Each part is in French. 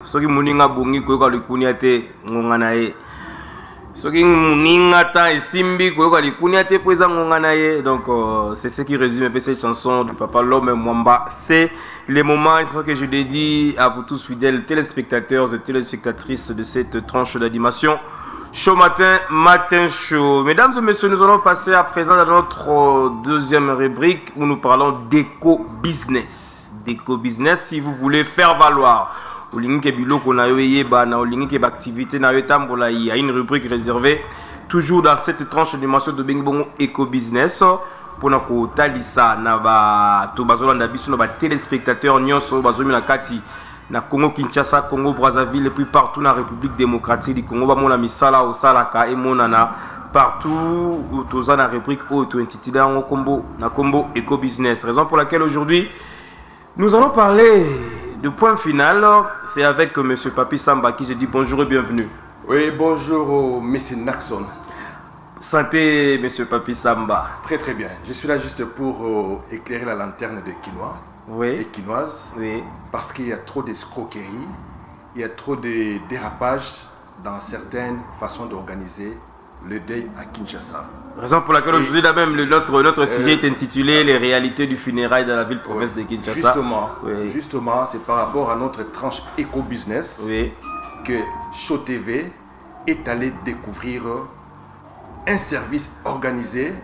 Soki muninga bungi koyoka likunia te ngonga na ye. Soki muninga ta esimbi koyoka likunia te po eza ngonga na ye. Donc c'est ce qui résume un peu cette chanson du Papa L'Homme Mwamba. C'est les moments que je dédie à vous tous fidèles téléspectateurs et téléspectatrices de cette tranche d'animation. Show matin show. Mesdames et messieurs, nous allons passer à présent dans notre deuxième rubrique où nous parlons d'éco-business. D'éco-business, si vous voulez faire valoir. Il y a une rubrique réservée toujours dans cette tranche d'animation de Bengbongo Eco-Business pour nous talisa na téléspectateurs nyonso bazomi na kati na Congo Kinshasa, Congo Brazzaville et puis partout dans la République démocratique du Congo ba mona misala osalaka et monana partout où dans la rubrique auto intitulée en combo na combo Eco-Business. Raison pour laquelle aujourd'hui nous allons parler du point final. C'est avec M. Papi Samba qui je dis bonjour et bienvenue. Oui, bonjour M. Naxon. Santé M. Papi Samba. Très très bien. Je suis là juste pour éclairer la lanterne des Quinois. Oui. Des Quinoises. Oui. Parce qu'il y a trop d'escroqueries, il y a trop de dérapages dans certaines façons d'organiser le deuil à Kinshasa. Raison pour laquelle aujourd'hui même notre sujet est intitulé les réalités du funérail dans la ville-province de Kinshasa. Justement, c'est par rapport à notre tranche éco-business que Show TV est allé découvrir un service organisé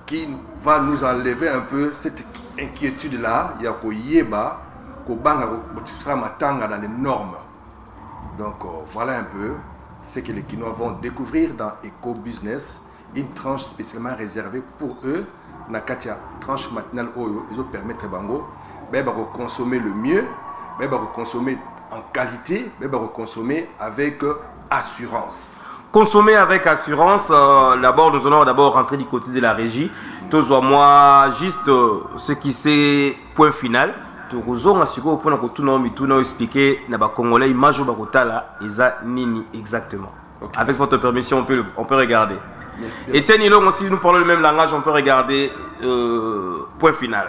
qui va nous enlever un peu cette inquiétude-là. Il y a qu'au yeba, qu'au banga, qu'au matanga dans les normes. Donc voilà un peu ce que les Quinois vont découvrir dans Eco-Business, une tranche spécialement réservée pour eux. Nakatia, tranche matinale où ils vont permettre bango, de consommer le mieux, de consommer en qualité, de consommer avec assurance. Consommer avec assurance, d'abord nous allons d'abord rentrer du côté de la régie. Tous moi juste ce qui c'est point final. Expliquer na ba congolais image ba kotala eza nini exactement. Okay. Avec votre permission on peut regarder. Etienne Ilong aussi nous parlons le même langage, on peut regarder point final.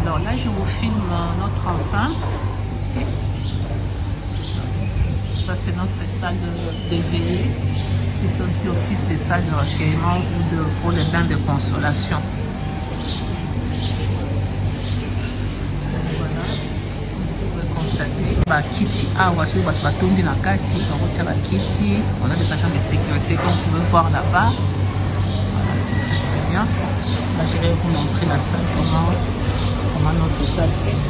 Alors là je vous filme notre enceinte ici. Ça c'est notre salle de veillée qui fait aussi office de salle de recueillement ou pour les bains de consolation. Kiti on a des agents de sécurité comme vous pouvez voir là-bas. Voilà, c'est très très bien. Là, je vais vous montrer la salle, comment notre salle est.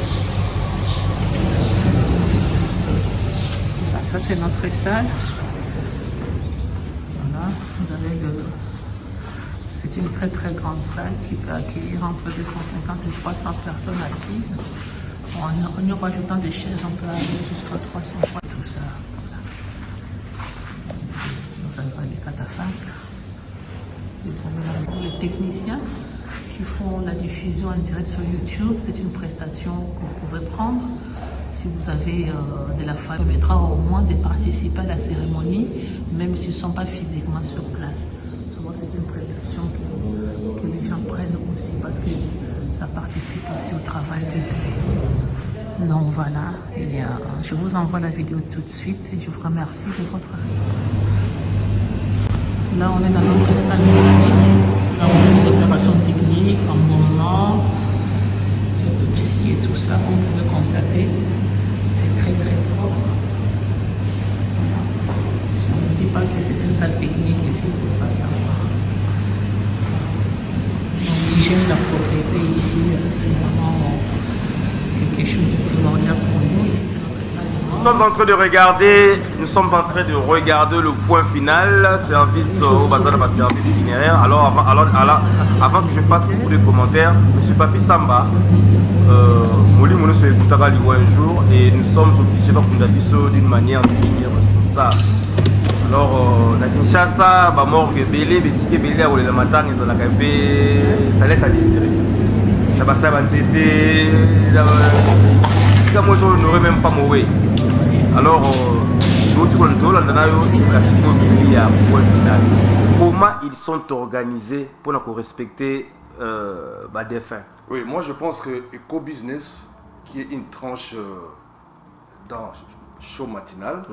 Voilà, ça c'est notre salle. Voilà, vous avez c'est une très très grande salle qui peut accueillir entre 250 et 300 personnes assises. En y rajoutant des chaises, on peut aller jusqu'à 300 fois tout ça. Voilà. Vous avez les catafalques. Vous avez les techniciens qui font la diffusion en direct sur YouTube. C'est une prestation que vous pouvez prendre. Si vous avez de la famille, permettra au moins de participer à la cérémonie, même s'ils ne sont pas physiquement sur place. Souvent, c'est une prestation que les gens prennent aussi parce que ça participe aussi au travail du deuil. Donc voilà, je vous envoie la vidéo tout de suite et je vous remercie de votre... Là, on est dans notre salle technique. Là, on fait des opérations techniques, en mouvement, autopsie et tout ça. Comme vous pouvez constater, c'est très très propre. Si on ne vous dit pas que c'est une salle technique ici, vous ne pouvez pas savoir. L'hygiène et la propriété ici, c'est vraiment quelque chose de primordial pour nous. Ici, c'est notre salle. Nous sommes en train de regarder le point final, service au bazar de service itinéraire. Alors, avant que je fasse beaucoup de commentaires, M. Papi Samba, Moli Mono se écoutera un jour et nous sommes obligés de d'une manière responsable. Alors, na Kinshasa, morgue belé, besike belé, ou les matins, ils ont la campé, ça laisse à désirer. Ça va, ça va, c'était. Moi, je n'aurais même pas mauvais. Alors, comment ils sont organisés pour nous respecter des fins? Oui, moi je pense que Eco-Business, qui est une tranche dans show matinal,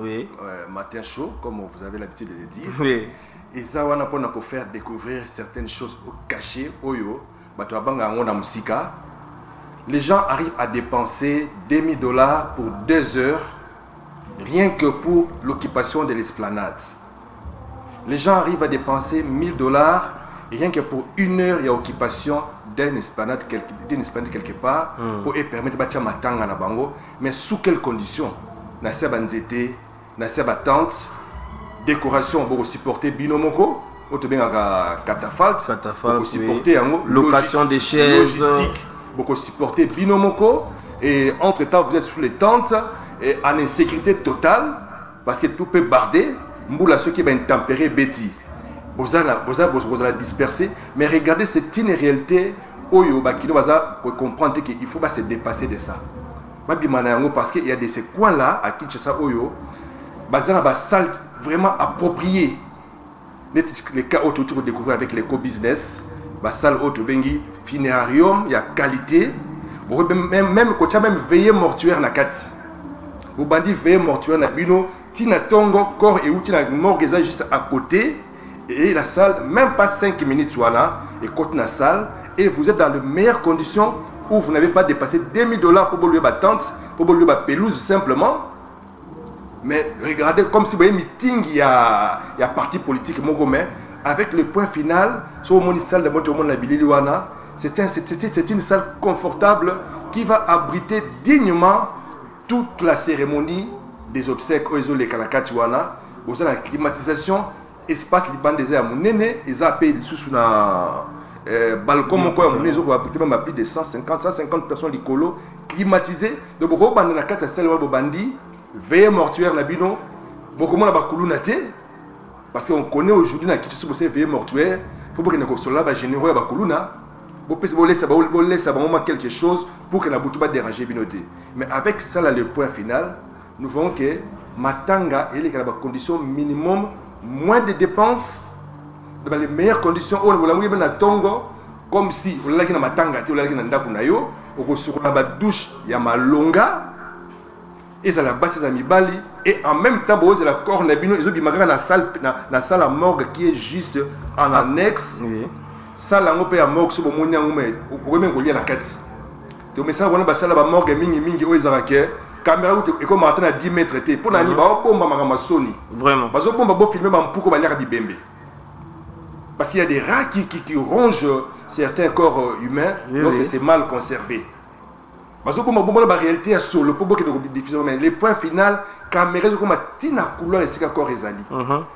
matin show, comme vous avez l'habitude de le dire. Oui. Et ça, on a pour faire découvrir certaines choses cachées. Les gens arrivent à dépenser $2 000 pour 2 heures, rien que pour l'occupation de l'esplanade. Les gens arrivent à dépenser $1 000, rien que pour 1 heure, il y a occupation d'une esplanade quelque part, pour permettre de matanga na bango. Mais sous quelles conditions? Na seba nzete, na seba tente, décoration pour supporter binomoko, ou bien catafalque, pour supporter location des chaises, logistique, pour supporter binomoko. Et entre temps, vous êtes sous les tentes et en insécurité totale parce que tout peut barder. Mboula ceux qui va intempérer bêtis. Vous allez disperser, mais regardez, c'est une réalité. Oyo bakino baza pour comprendre qu'il faut pas se dépasser de ça. Parce qu'il y a de ces coins-là à Kinshasa Oyo, bazana ba salle vraiment appropriée. Les cas autour de découvrir avec l'éco-business, ba salle auto bengi funérarium, il y a qualité. Même quand tu même veillé mortuaire na kati. Vous bandi veillé mortuaire na bino, tina tongo corps et outil na morgue juste à côté. Et la salle, même pas 5 minutes, voilà, et côté la salle, et vous êtes dans les meilleures conditions où vous n'avez pas dépassé $2 000 pour louer ma tente, pour louer ma pelouse simplement. Mais regardez, comme si vous voyez meeting, il y a parti politique, avec le point final, sur le salle de c'est une salle confortable qui va abriter dignement toute la cérémonie des obsèques, les Kalakatiwana, vous avez la climatisation. Espace liban des airs monene ils appellent sous na balcon mon quoi monene ils ont abrité même plus de 150 personnes licolo climatisé donc beaucoup bande na kata seulement bandi veille mortuaire na bino beaucoup mon ba kuluna te parce qu'on connaît aujourd'hui na kitu sur veille mortuaire faut pas que na kosola ba généraux ba kuluna bo pese bo laisse moment quelque chose pour que na butu ba déranger binoté mais avec ça là le point final nous voyons que matanga et les conditions minimum moins de dépenses dans les meilleures conditions où on a na tongo comme si on a na matanga tu on a na ndaku na yo on sur na ba douche ya malonga et ça la base à mibali et en même temps boze la corps na bino ils ont bimaka na salle à morgue qui est juste en annexe salle ngo pe ya morgue so bomoni ngo mais o même ko lia na kati to mais ça on ba salle ba morgue mingi o ezarake caméra et comme maintenant à 10 mètres pour nani ba bomba makama soni vraiment parce que bomba bo filmer ba mpuko ba liaka bibembe parce qu'il y a des rats qui rongent certains corps humains donc c'est mal conservé parce que bomba ba réalité à solo pour beaucoup de diffusion mais les points final caméra comme tina couleur et c'est corps ezali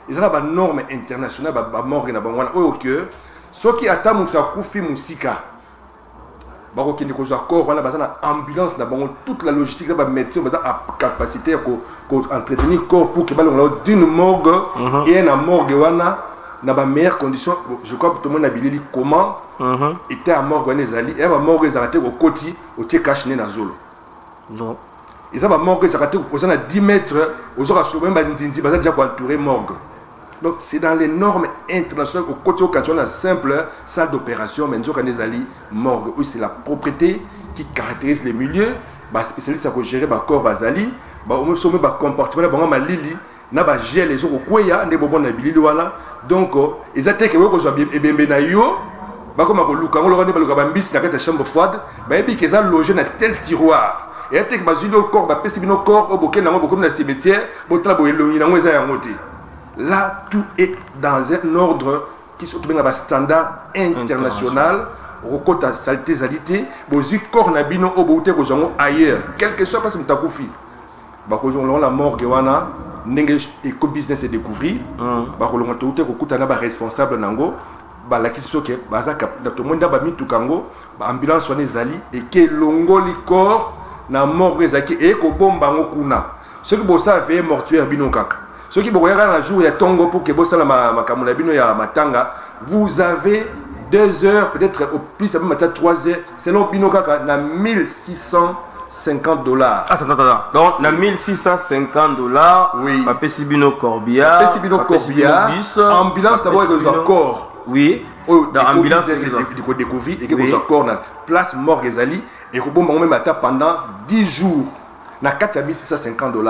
ils ont ba norme internationale ba morgue na bangwana o que ce qui attend mutakufi musika bako kende ko corps wana bazana ambulance na bango toute la logistique ba médecin bazana a capacité ko entretenir corps pour que balonga d'une morgue et na morgue wana na ba meilleures conditions je crois que tout le monde a bilili comment était à morgue wana ezali et ba morgue ezarate ko koti o tie cache na zolo non ils ba morgue ezarate ko posana 10 mètres ozora so même ba ndindi bazana déjà ko entourer morgue. Donc c'est dans les normes internationales au côté quand on a simple salle d'opération mais nous ali morgue oui c'est la propriété qui caractérise les milieux ba spécialiste à gérer ba corps bazali ba au moins ba comportement ba ma lili na ba gel les autres koya ndé bobo na bilili wana donc ils attaquent ko zo ebembe na yo ba comme ko luka ngolo ngani ba luka ba mbisi na kata chambre froide ba ebi que ça logé na tel tiroir et attaque ba zilo corps ba pesi bino corps au boké na ngo comme na cimetière botala bo elongi na ngo eza ya ngoti. Là, tout est dans un ordre qui se trouve dans un standard international. Rokota saleté zalité, bozi corps nabino oboute ko jango ailleurs. Quel que soit parce que mutakufi. Ba ko jongo la morgue wana ndenge éco business est découvrir. Ba ko longo tout ko kutana ba responsable nango. Ba la kiso ke baza ka to monde ba mitukango, ba ambulance wana ezali et que longo li corps na morgue ezaki et ko bomba ngo kuna. Ce que bossa veille mortuaire bino kaka. Ceux qui vont regarder un jour, il y a Tongo pour que vous soyez à Matanga. Vous avez 2 heures, peut-être au plus, ça peut mettre 3 heures. Selon Binokaka, il y a $1,650. Attends. Donc, il y a $1,650. Oui. Papesi Bino Corbia. Ambulance d'abord, il y a un corps. Oui. Dans l'ambulance, il faut découvrir et que vous avez un corps dans place morgue ezali et que vous avez même pendant 10 jours. na 4650 $.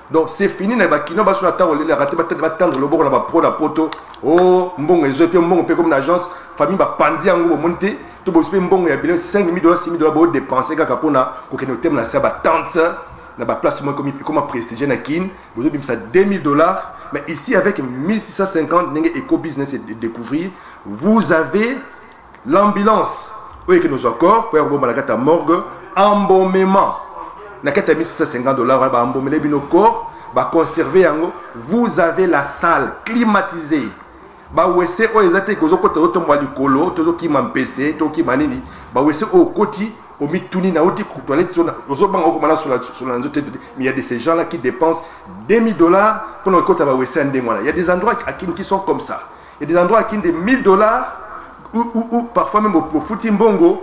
Donc c'est fini na bakino ba sur attendre les rater ba tendre le bon na ba pro na poto oh mbongo ezo pe mbongo pe comme une agence famille ba pandi yango monter to bo pe mbongo ya billet 5000 $, 6000 $ ba dépenser kaka pona ko keno tem na sa ba tante na ba place moi comme prestige na kin vous avez ça 2000 $, mais ici avec 1650 nenge Eco Business et découvrir vous avez l'ambulance oui que nos accords pour bo malakata morgue embaumement na 4650 $, ba embaumer bino corps ba conserver yango vous avez la salle climatisée ba wese o ezate ko zo kota otomba likolo to ki mampese to ki manini ba wese o koti au mituni na oti ku toilette ozo banga ko mana sur la nzote mais il y a de ces gens là qui dépensent 2000 $ pour no kota ba wese ande mwana il y a des endroits qui sont comme ça il y a des endroits qui de 1000 $ ou parfois même au footing bongo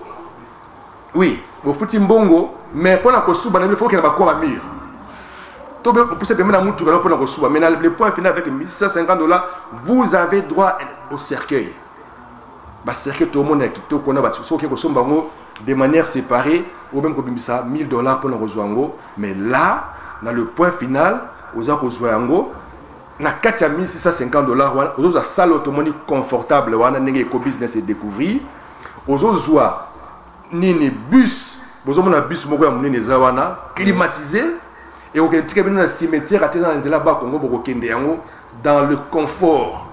oui au footing bongo mais pour la kosuba il faut qu'il y ait un mur tout bien pour se permettre à monter pour la kosuba mais le point final avec 1650 $, vous avez droit au cercueil bah cercueil tout le monde est quitté qu'on a battu sauf que kosuba de manière séparée ou même comme ça 1000 $ pour la rejoindre mais là dans le point final aux a rejoindre na 4650 $, aux autres salle automobile confortable wana nenge Eco Business et découvrir aux autres nini bus bozomona bus moko ya munene zawana climatisé et au Québec na cimetière atena nzela ba Congo bokende yango dans le confort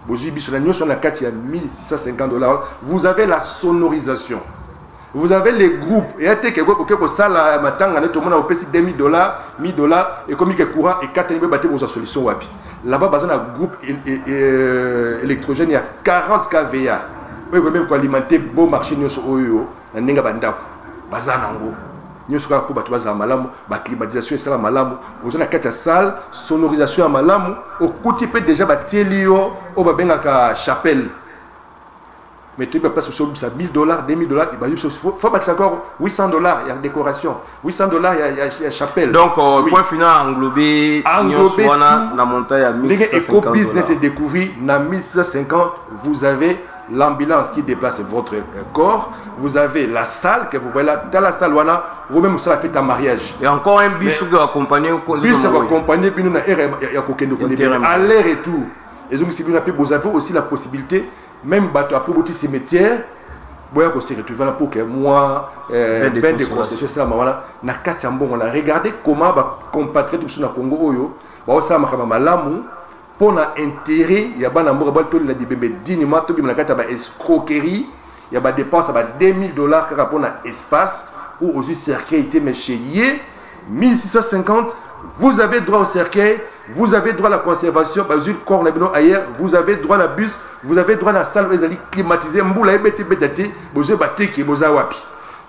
bozu bus la nyonso na kati ya 1650 $, vous avez la sonorisation. Vous avez les groupes et ate que ko sala matanga ne to mona opesi 2000 $, 1000 $ et comme il courant et 4000 baté pour sa solution wapi. Là-bas bazana groupe électrogène il y a 40 kVA. Oui même ko alimenter beau marché nyonso oyo na ninga bandako. Bazana ngo. Nyonso ka ko bato baza malamu, ba climatisation et sala malamu, ozana kati ya salle, sonorisation ya malamu, okuti pe déjà ba tielio o ba benga ka chapelle. Mais tu peux passer sur 1000 $, 2000 $, il faut pas que c'est encore 800 $, il y a décoration. 800 $, il y a chapelle. Donc, oui. Point final, englobé tout, la montagne à 1650 $. Eco Business et découvrir, na 1650, vous avez l'ambulance qui déplace votre corps, vous avez la salle que vous voyez là, dans la salle, vous même ça fait un mariage. Et encore un bus qui accompagné. Bus accompagné, puis nous avons aller-retour. Et donc, si vous avez aussi la possibilité, même bateau après votre cimetière, vous se retrouver là pour que moi, ben de construction, ça, voilà, na Katiambo, on a regardé comment compatriotes tout sur le Congo, oyo, ça m'a malamu, pour na intérêt, il y a pas d'amour, il y a des bébés dignement, tout le monde a escroquerie, il y a des dépenses à 2000 $ car pour na espace ou aux cercueil était mais chez 1650. Vous avez droit au cercueil, vous avez droit à la conservation, ailleurs, vous avez droit à la bus, vous avez droit à la salle où ils allaient climatiser.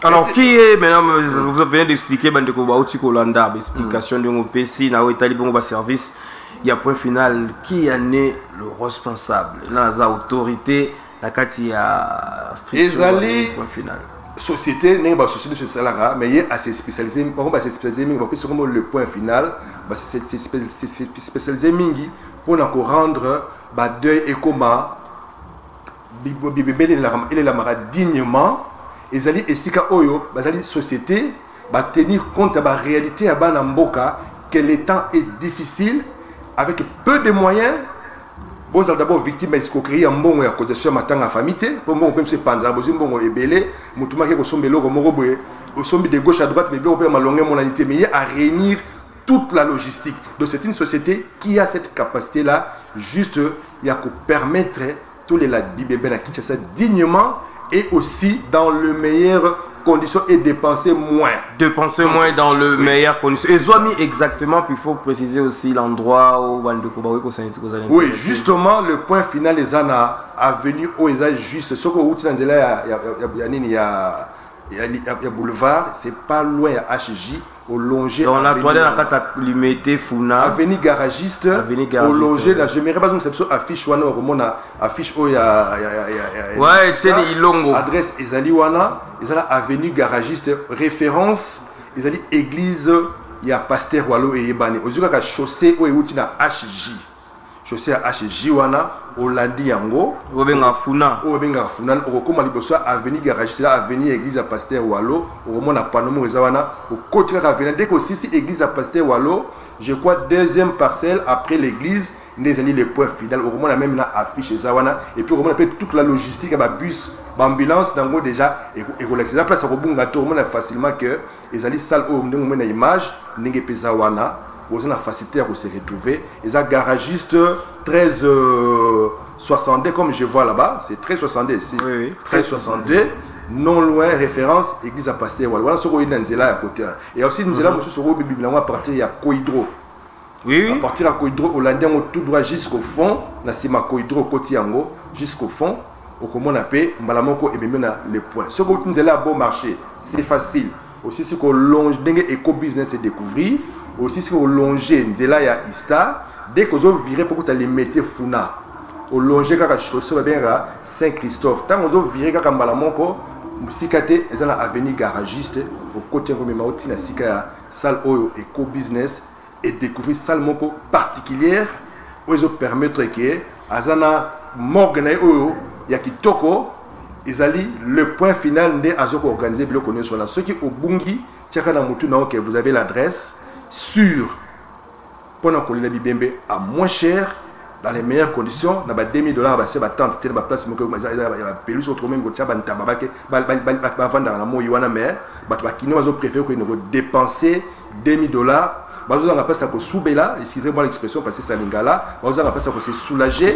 Alors, qui est maintenant, vous venez d'expliquer, explication de mon PC, service, il y a point final, qui en est le responsable? Là, la autorité, la il y a point final. Société n'est pas société sur salaire mais il est assez spécialisé par contre c'est spécialisé mais plus vraiment le point final c'est spécialisé mingi pour nous rendre deuil et comment bibé il la mara dignement et zali estika oyo bazali société tenir compte de la réalité à banamboka que le temps est difficile avec peu de moyens. Vous êtes d'abord victime d'escroquerie en bon et à cause de ce matin à famille. Pour moi, comme c'est panza, vous êtes bon et belé. Moutouma qui est au sommet de gauche à droite, mais bien au père malongé mon unité, mais il y a à réunir toute la logistique. Donc c'est une société qui a cette capacité-là, juste il y a que permettre tous les bibébés à Kinshasa dignement et aussi dans le meilleur conditions et dépenser moins. Dépenser moins dans le meilleur condition. Et Zoami exactement, puis il faut préciser aussi l'endroit où oui, justement, le point final les ana avenue où ils juste ce que il y a boulevard, c'est pas loin à HJ, au longer. Dans la toilette, la limité Funa. Avenue Garagiste, au longer. Là, j'aimerais pas que cette affiche wana au affiche où il y a ouais, c'est Ilongo. Adresse Ezaliwana, Ezala avenue Garagiste, référence Ezali église, il y a pasteur Walo et Yebane. Aux yeux chaussée où il y a HJ. chaussée à HJ wana Olandi yango obenga funa okoma liboso avenue garage c'est là avenue église à Pasteur Walo okomona panomo eza wana okoti kaka avenue dès que aussi église à Pasteur Walo je crois deuxième parcelle après l'église les années les points final okomona même na affiche eza wana et puis okomona toute la logistique ba bus ba ambulance dango déjà et collecter place okobunga to okomona facilement que ezali salle au ndenge na image ndenge peza wana vous avez la facilité à se retrouver. Ils ont garagiste 1362 comme je vois là-bas. C'est 1362 ici. Oui. 1362. Non loin, référence, église à Pasteur. Voilà ce qu'on a à côté. Et aussi, nous allons à partir de Koidro. Oui. À partir de Koidro, Hollandais, on tout droit jusqu'au fond. On a Koidro, Kotiango, jusqu'au fond. Au comment on appelle, Mbalamoko et même les points. Ce qu'on nous allons à bon marché, c'est facile. Aussi, ce qu'on longe, éco-business et découvrir. Aussi si on longe nzela ya Ista dès que vous virez pour que tu les mettez funa au longer kaka chaussée ba benga Saint-Christophe tant on virer kaka mbala moko musikate ezana avenue garagiste au côté comme mauti na sika ya salle oyo eco business et découvrir salle moko particulière où ils permettre que azana morgane oyo ya kitoko ezali le point final ndé azoko organiser bilo connaître là ceux qui au bungi tchaka na mutu na que vous avez l'adresse sûr pendant qu'on les bibembe à moins cher dans les meilleures conditions na ba $2000 ba c'est ba tente c'était ba place moko ba pelus autre même ko tchaba ntaba ba vendre na mo yiwana mais ba kino bazo préférer ko ne dépenser $2000 bazo na place ko soubela excusez-moi l'expression parce que ça lingala bazo na place ko se soulager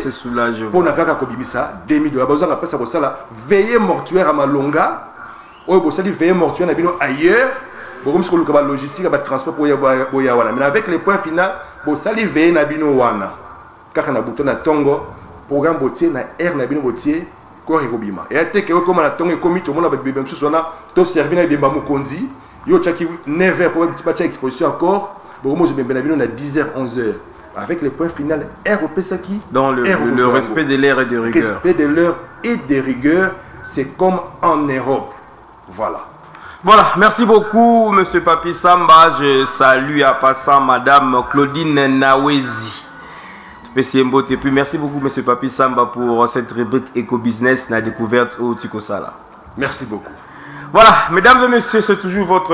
pour na kaka ko bibisa $2000 bazo na place ko sala veiller mortuaire à Malonga o bo sali veiller mortuaire na bino ailleurs. Comme ce que le logistique, le transport pour Yawana. Mais avec les points finaux, vous allez veiller na bino wana. Car on a bouton na tongo, programme botier na air na bino botier, corps et robima. Et à tel que comme on a tongo commis, tout le monde a bébé même chose on a tout servi na bimba mukondi. Yo tchaki 9h pour un petit patch exposition encore. Bon moi je bébé na bino na 10h 11h. Avec les points finaux, air au Pesaki. Dans le respect de l'air et de rigueur. Respect de l'air et de rigueur, c'est comme en Europe. Voilà. Voilà, merci beaucoup, Monsieur Papi Samba. Je salue à passant Madame Claudine Nawezi. Et puis merci beaucoup, Monsieur Papi Samba, pour cette rubrique Éco-Business, la découverte au Tikosala. Merci beaucoup. Voilà, mesdames et messieurs, c'est toujours votre